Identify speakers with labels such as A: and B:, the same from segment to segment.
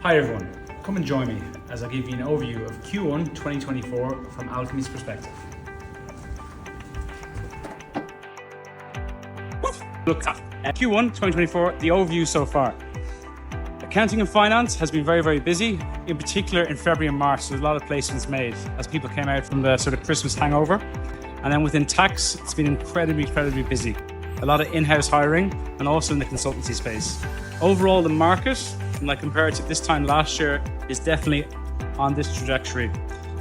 A: Hi everyone, come and join me as I give you an overview of Q1 2024 from Alchemy's perspective. Look at Q1 2024, the overview so far. Accounting and finance has been very busy, in particular in February and March. There's a lot of placements made as people came out from the sort of Christmas hangover. And then within tax, it's been incredibly busy. A lot of in-house hiring and also in the consultancy space. Overall, the market, like compared to this time last year, is definitely on this trajectory.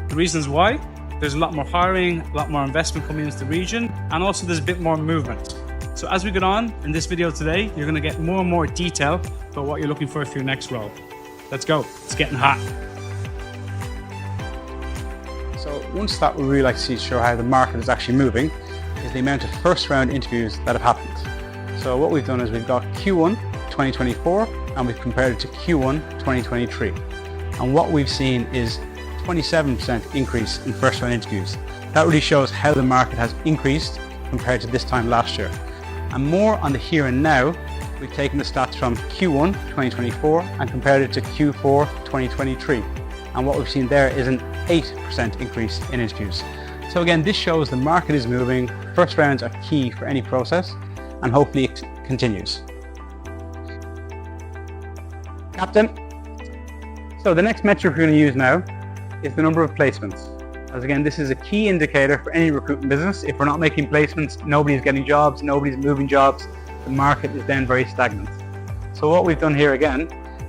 A: The reasons why: there's a lot more hiring, a lot more investment coming into the region, and also there's a bit more movement. So as we get on in this video today, you're going to get more and more detail about what you're looking for your next role. Let's go, it's getting hot.
B: So one stat we really like to see to show how the market is actually moving is the amount of first round interviews that have happened. So what we've done is we've got Q1 2024 and we've compared it to Q1 2023. And what we've seen is 27% increase in first round interviews. That really shows how the market has increased compared to this time last year. And more on the here and now, we've taken the stats from Q1 2024 and compared it to Q4 2023. And what we've seen there is an 8% increase in interviews. So again, this shows the market is moving. First rounds are key for any process, and hopefully it continues. Captain. So the next metric we're going to use now is the number of placements. As again, this is a key indicator for any recruitment business. If we're not making placements, nobody's getting jobs, nobody's moving jobs, the market is then very stagnant. So what we've done here again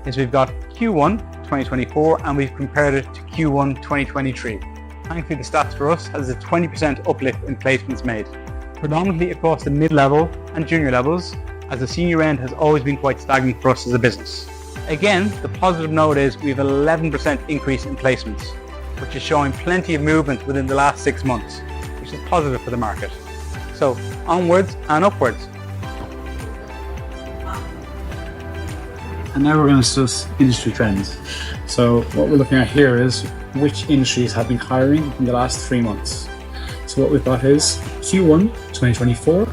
B: is we've got Q1 2024 and we've compared it to Q1 2023. Thankfully, the stats for us has a 20% uplift in placements made, predominantly across the mid-level and junior levels, as the senior end has always been quite stagnant for us as a business. Again, the positive note is we have an 11% increase in placements, which is showing plenty of movement within the last 6 months, which is positive for the market. So onwards and upwards.
C: And now we're going to discuss industry trends. So what we're looking at here is which industries have been hiring in the last 3 months. So what we've got is Q1 2024.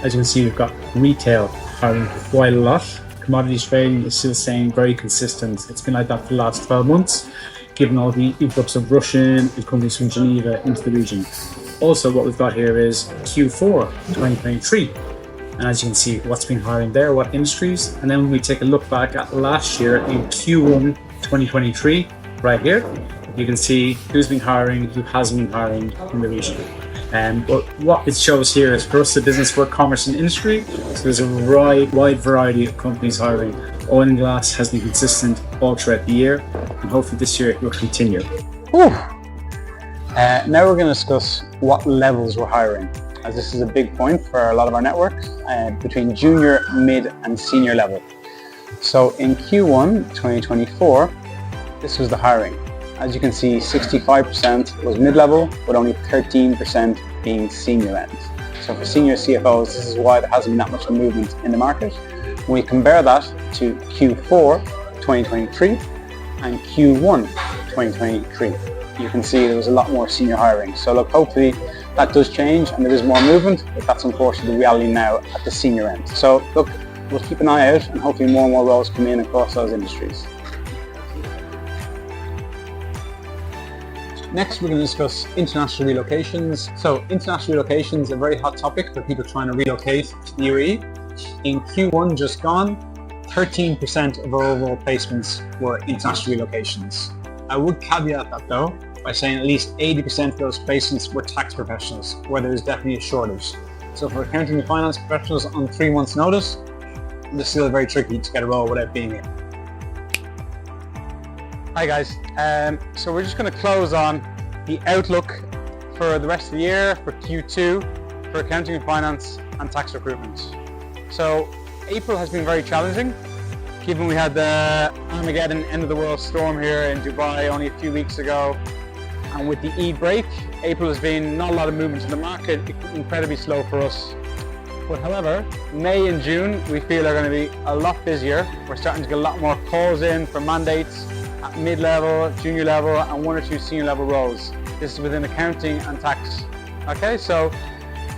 C: As you can see, we've got retail hiring quite a lot. Commodities trading is still staying very consistent. It's been like that for the last 12 months, given all the influx of Russian and companies from Geneva into the region. Also, what we've got here is Q4 2023. And as you can see, what's been hiring there, what industries. And then when we take a look back at last year in Q1 2023, right here, you can see who's been hiring, who hasn't been hiring in the region. But what it shows here is for us, the business, work, commerce and industry, so there's a wide variety of companies hiring. Oil and gas has been consistent all throughout the year, and hopefully this year it will continue.
B: Now we're going to discuss what levels we're hiring, as this is a big point for a lot of our networks, between junior, mid and senior level. So in Q1 2024, this was the hiring. As you can see, 65% was mid-level, but only 13% being senior end. So for senior CFOs, this is why there hasn't been that much movement in the market. When we compare that to Q4 2023 and Q1 2023, you can see there was a lot more senior hiring. So look, hopefully that does change and there is more movement, but that's unfortunately the reality now at the senior end. So look, we'll keep an eye out and hopefully more and more roles come in across those industries. Next, we're going to discuss international relocations. So international relocations are a very hot topic for people trying to relocate to the UAE. In Q1 just gone, 13% of our overall placements were international relocations. I would caveat that though by saying at least 80% of those placements were tax professionals, where there is definitely a shortage. So for accounting and finance professionals on 3 months notice, it's still very tricky to get a role without being in. Hi guys, so we're just going to close on the outlook for the rest of the year, for Q2, for accounting and finance and tax recruitment. So April has been very challenging, given we had the Armageddon end of the world storm here in Dubai only a few weeks ago. And with the Eid break, April has been not a lot of movement in the market, incredibly slow for us. But however, May and June we feel are going to be a lot busier. We're starting to get a lot more calls in for mandates at mid-level, junior level and 1 or 2 senior level roles. This is within accounting and tax. Okay, so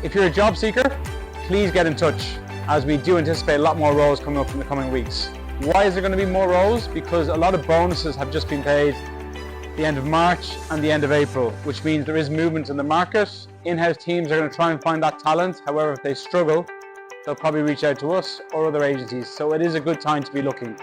B: if you're a job seeker, please get in touch, as we do anticipate a lot more roles coming up in the coming weeks. Why is there going to be more roles? Because a lot of bonuses have just been paid the end of March and the end of April, which means there is movement in the market. In-house teams are going to try and find that talent. However, if they struggle, they'll probably reach out to us or other agencies. So it is a good time to be looking.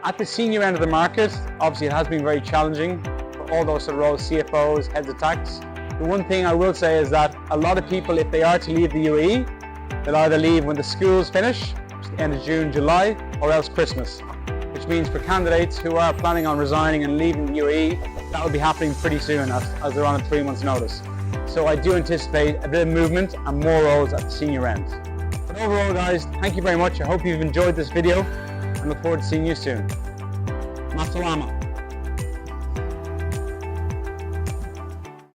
B: At the senior end of the market, obviously it has been very challenging for all those sort of roles, CFOs, heads of tax. The one thing I will say is that a lot of people, if they are to leave the UAE, they'll either leave when the schools finish, which is the end of June, July, or else Christmas. Which means for candidates who are planning on resigning and leaving the UAE, that will be happening pretty soon as they're on a 3 months notice. So I do anticipate a bit of movement and more roles at the senior end. But overall guys, thank you very much. I hope you've enjoyed this video and look forward to seeing you soon. Ma salama.